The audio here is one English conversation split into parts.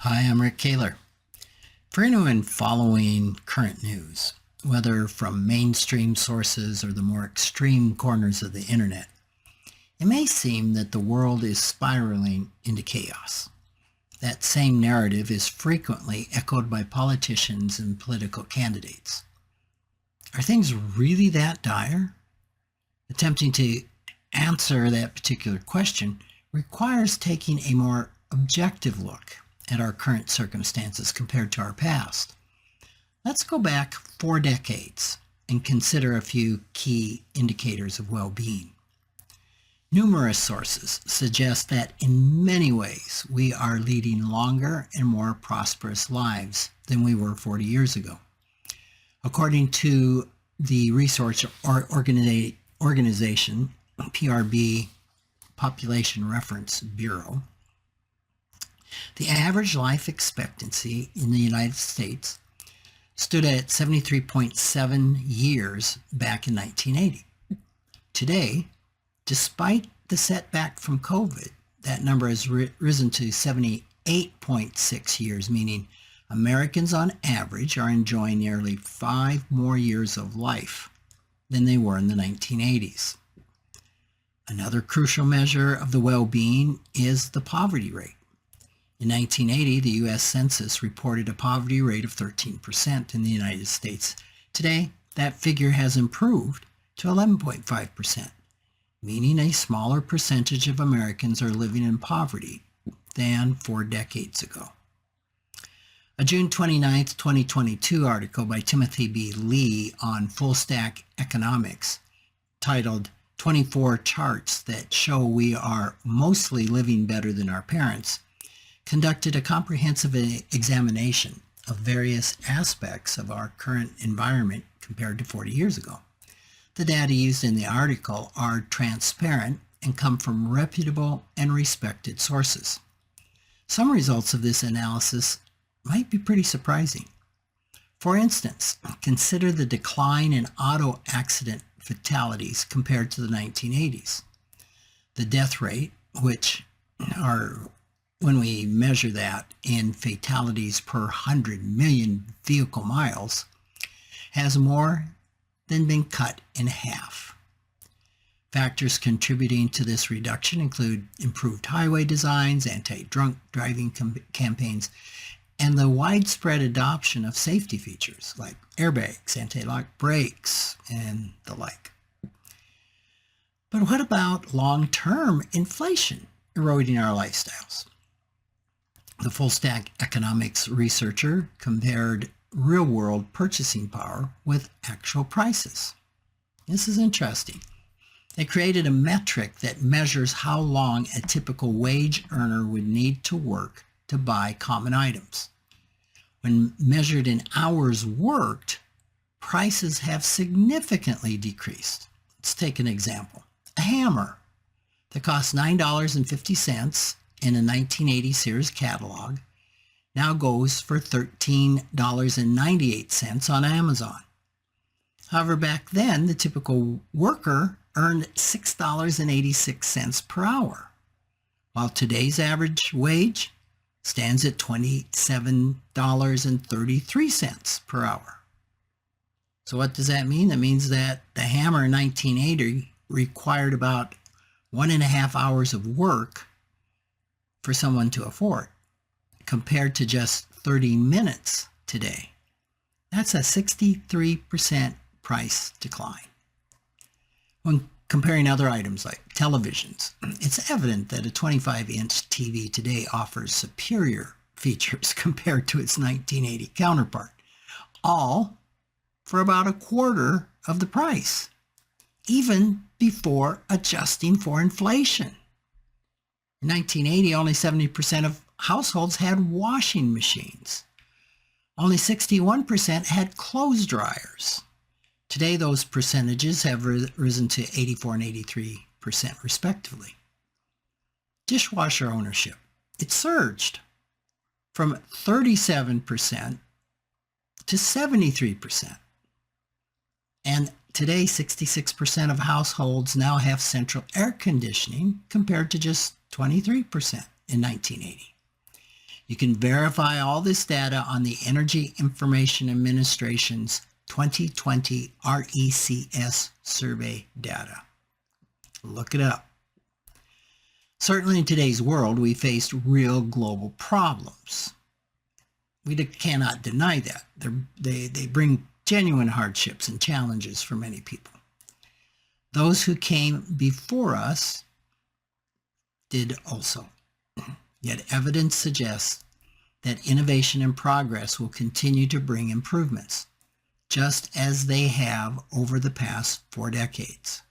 Hi, I'm Rick Kaler. For anyone following current news, whether from mainstream sources or the more extreme corners of the internet, it may seem that the world is spiraling into chaos. That same narrative is frequently echoed by politicians and political candidates. Are things really that dire? Attempting to answer that particular question requires taking a more objective look at our current circumstances compared to our past. Let's go back 4 decades and consider a few key indicators of well-being. Numerous sources suggest that in many ways we are leading longer and more prosperous lives than we were 40 years ago. According to the research organization, PRB, Population Reference Bureau, the average life expectancy in the United States stood at 73.7 years back in 1980. Today, despite the setback from COVID, that number has risen to 78.6 years, meaning Americans on average are enjoying nearly 5 more years of life than they were in the 1980s. Another crucial measure of the well-being is the poverty rate. In 1980, the U.S. Census reported a poverty rate of 13% in the United States. Today, that figure has improved to 11.5%, meaning a smaller percentage of Americans are living in poverty than 4 decades ago. A June 29, 2022 article by Timothy B. Lee on Full Stack Economics, titled 24 Charts That Show We Are Mostly Living Better Than Our Parents, conducted a comprehensive examination of various aspects of our current environment compared to 40 years ago. The data used in the article are transparent and come from reputable and respected sources. Some results of this analysis might be pretty surprising. For instance, consider the decline in auto accident fatalities compared to the 1980s. The death rate, when we measure that in fatalities per 100 million vehicle miles, has more than been cut in half. Factors contributing to this reduction include improved highway designs, anti-drunk driving campaigns, and the widespread adoption of safety features like airbags, anti-lock brakes, and the like. But what about long-term inflation eroding our lifestyles? The Full Stack Economics researcher compared real-world purchasing power with actual prices. This is interesting. They created a metric that measures how long a typical wage earner would need to work to buy common items. When measured in hours worked, prices have significantly decreased. Let's take an example. A hammer that cost $9.50 in a 1980 Sears catalog now goes for $13.98 on Amazon. However, back then, the typical worker earned $6.86 per hour, while today's average wage stands at $27.33 per hour. So what does that mean? That means that the hammer in 1980 required about 1.5 hours of work for someone to afford, compared to just 30 minutes today. That's a 63% price decline. When comparing other items like televisions, it's evident that a 25-inch TV today offers superior features compared to its 1980 counterpart, all for about a quarter of the price, even before adjusting for inflation. In 1980, only 70% of households had washing machines. Only 61% had clothes dryers. Today, those percentages have risen to 84 and 83% respectively. Dishwasher ownership, it surged from 37% to 73%. And today, 66% of households now have central air conditioning compared to just 23% in 1980. You can verify all this data on the Energy Information Administration's 2020 RECS survey data. Look it up. Certainly in today's world, we face real global problems. We cannot deny that. They bring genuine hardships and challenges for many people. Those who came before us did also. Yet evidence suggests that innovation and progress will continue to bring improvements, just as they have over the past 4 decades.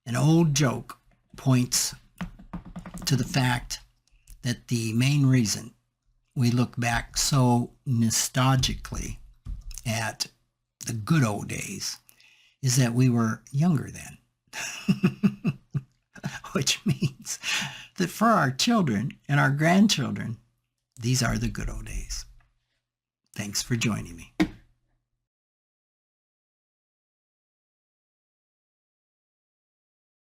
An old joke points to the fact that the main reason we look back so nostalgically at the good old days is that we were younger then. Which means that for our children and our grandchildren, these are the good old days. Thanks for joining me.